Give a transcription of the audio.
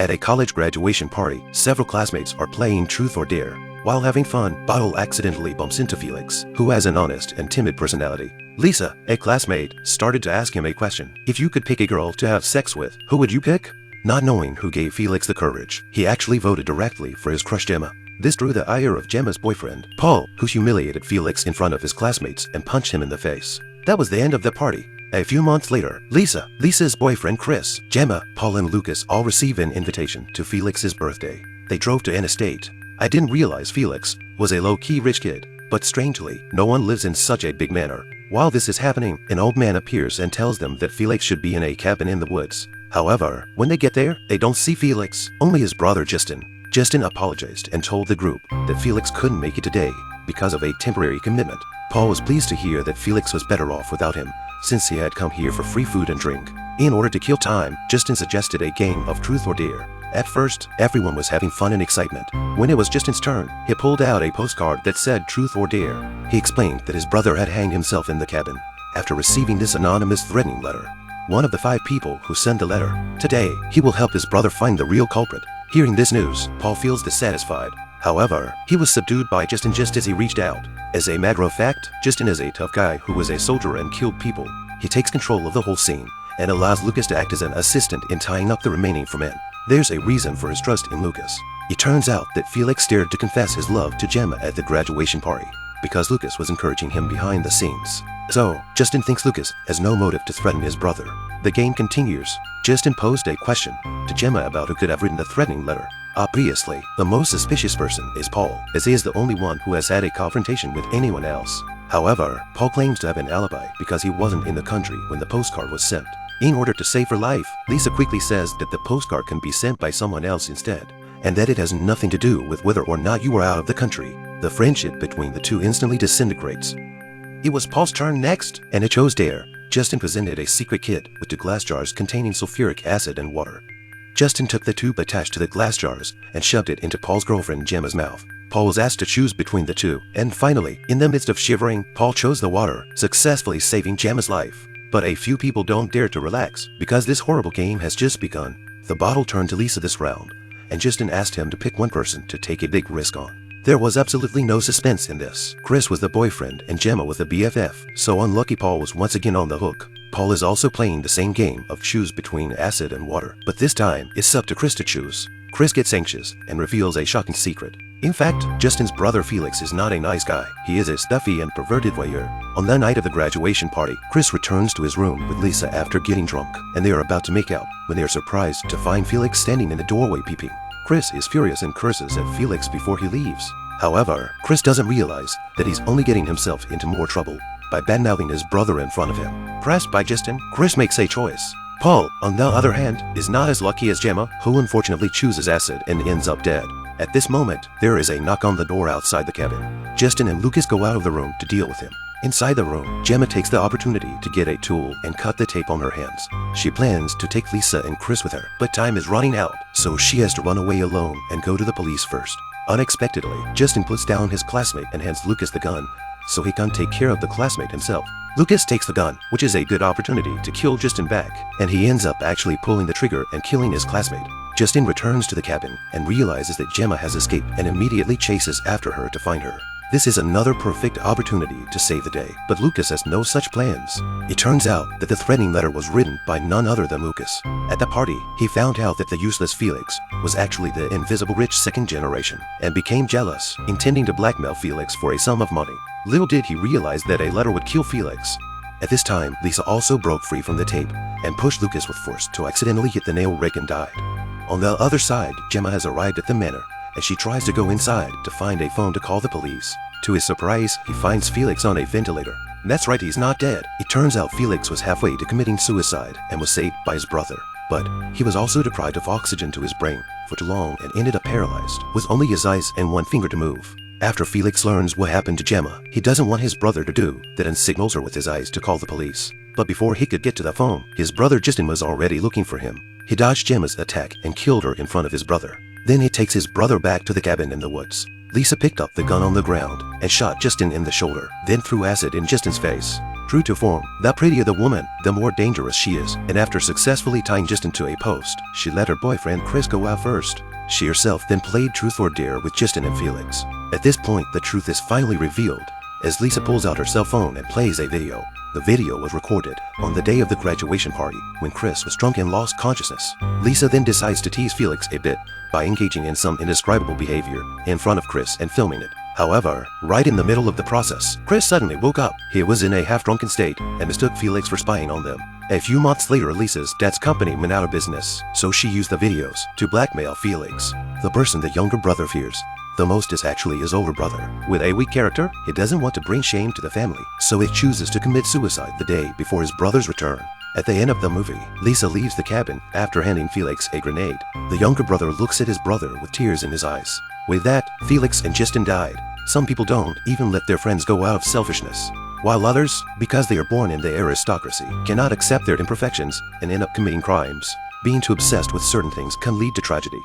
At a college graduation party, several classmates are playing Truth or Dare. While having fun, Boyle accidentally bumps into Felix, who has an honest and timid personality. Lisa, a classmate, started to ask him a question. If you could pick a girl to have sex with, who would you pick? Not knowing who gave Felix the courage, he actually voted directly for his crush Gemma. This drew the ire of Gemma's boyfriend, Paul, who humiliated Felix in front of his classmates and punched him in the face. That was the end of the party. A few months later, Lisa's boyfriend Chris, Gemma, Paul and Lucas all receive an invitation to Felix's birthday. They drove to an estate. I didn't realize Felix was a low-key rich kid, but strangely, no one lives in such a big manor. While this is happening, an old man appears and tells them that Felix should be in a cabin in the woods. However, when they get there, they don't see Felix, only his brother Justin. Justin apologized and told the group that Felix couldn't make it today because of a temporary commitment. Paul was pleased to hear that Felix was better off without him, since he had come here for free food and drink. In order to kill time, Justin suggested a game of Truth or Dare. At first, everyone was having fun and excitement. When it was Justin's turn, he pulled out a postcard that said Truth or Dare. He explained that his brother had hanged himself in the cabin after receiving this anonymous threatening letter. One of the 5 people who sent the letter. Today, he will help his brother find the real culprit. Hearing this news, Paul feels dissatisfied. However, he was subdued by Justin just as he reached out. As a matter of fact, Justin is a tough guy who was a soldier and killed people. He takes control of the whole scene and allows Lucas to act as an assistant in tying up the remaining 4 men. There's a reason for his trust in Lucas. It turns out that Felix dared to confess his love to Gemma at the graduation party because Lucas was encouraging him behind the scenes. So, Justin thinks Lucas has no motive to threaten his brother. The game continues. Justin posed a question to Gemma about who could have written the threatening letter. Obviously, the most suspicious person is Paul, as he is the only one who has had a confrontation with anyone else. However, Paul claims to have an alibi because he wasn't in the country when the postcard was sent. In order to save her life, Lisa quickly says that the postcard can be sent by someone else instead, and that it has nothing to do with whether or not you are out of the country. The friendship between the two instantly disintegrates. It was Paul's turn next, and it chose Dare. Justin presented a secret kit with 2 glass jars containing sulfuric acid and water. Justin took the tube attached to the glass jars and shoved it into Paul's girlfriend Gemma's mouth. Paul was asked to choose between the 2, and finally, in the midst of shivering, Paul chose the water, successfully saving Gemma's life. But a few people don't dare to relax, because this horrible game has just begun. The bottle turned to Lisa this round, and Justin asked him to pick one person to take a big risk on. There was absolutely no suspense in this. Chris was the boyfriend and Gemma was the BFF, so unlucky Paul was once again on the hook. Paul is also playing the same game of choose between acid and water, but this time it's up to Chris to choose. Chris gets anxious and reveals a shocking secret. In fact, Justin's brother Felix is not a nice guy. He is a stuffy and perverted voyeur. On the night of the graduation party, Chris returns to his room with Lisa after getting drunk, and they are about to make out when they are surprised to find Felix standing in the doorway peeping. Chris is furious and curses at Felix before he leaves. However, Chris doesn't realize that he's only getting himself into more trouble by badmouthing his brother in front of him. Pressed by Justin, Chris makes a choice. Paul, on the other hand, is not as lucky as Gemma, who unfortunately chooses acid and ends up dead. At this moment, there is a knock on the door outside the cabin. Justin and Lucas go out of the room to deal with him. Inside the room, Gemma takes the opportunity to get a tool and cut the tape on her hands. She plans to take Lisa and Chris with her, but time is running out, so she has to run away alone and go to the police first. Unexpectedly, Justin puts down his classmate and hands Lucas the gun, so he can take care of the classmate himself. Lucas takes the gun, which is a good opportunity to kill Justin back, and he ends up actually pulling the trigger and killing his classmate. Justin returns to the cabin and realizes that Gemma has escaped and immediately chases after her to find her. This is another perfect opportunity to save the day, but Lucas has no such plans. It turns out that the threatening letter was written by none other than Lucas. At the party, he found out that the useless Felix was actually the invisible rich 2nd generation and became jealous, intending to blackmail Felix for a sum of money. Little did he realize that a letter would kill Felix. At this time, Lisa also broke free from the tape and pushed Lucas with force to accidentally hit the nail rig and died. On the other side, Gemma has arrived at the manor, and she tries to go inside to find a phone to call the police. To his surprise, he finds Felix on a ventilator. That's right, he's not dead. It turns out Felix was halfway to committing suicide and was saved by his brother. But he was also deprived of oxygen to his brain for too long and ended up paralyzed, with only his eyes and one finger to move. After Felix learns what happened to Gemma, he doesn't want his brother to do that and signals her with his eyes to call the police. But before he could get to the phone, his brother Justin was already looking for him. He dodged Gemma's attack and killed her in front of his brother. Then he takes his brother back to the cabin in the woods. Lisa picked up the gun on the ground and shot Justin in the shoulder, then threw acid in Justin's face. True to form, the prettier the woman, the more dangerous she is, and after successfully tying Justin to a post, she let her boyfriend Chris go out first. She herself then played truth or dare with Justin and Felix. At this point, the truth is finally revealed, as Lisa pulls out her cell phone and plays a video. The video was recorded on the day of the graduation party, when Chris was drunk and lost consciousness. Lisa then decides to tease Felix a bit by engaging in some indescribable behavior in front of Chris and filming it. However, right in the middle of the process, Chris suddenly woke up. He was in a half-drunken state and mistook Felix for spying on them. A few months later, Lisa's dad's company went out of business, so she used the videos to blackmail Felix. The person the younger brother fears the most is actually his older brother. With a weak character, he doesn't want to bring shame to the family, so he chooses to commit suicide the day before his brother's return. At the end of the movie, Lisa leaves the cabin after handing Felix a grenade. The younger brother looks at his brother with tears in his eyes. With that, Felix and Justin died. Some people don't even let their friends go out of selfishness, while others, because they are born in the aristocracy, cannot accept their imperfections and end up committing crimes. Being too obsessed with certain things can lead to tragedy.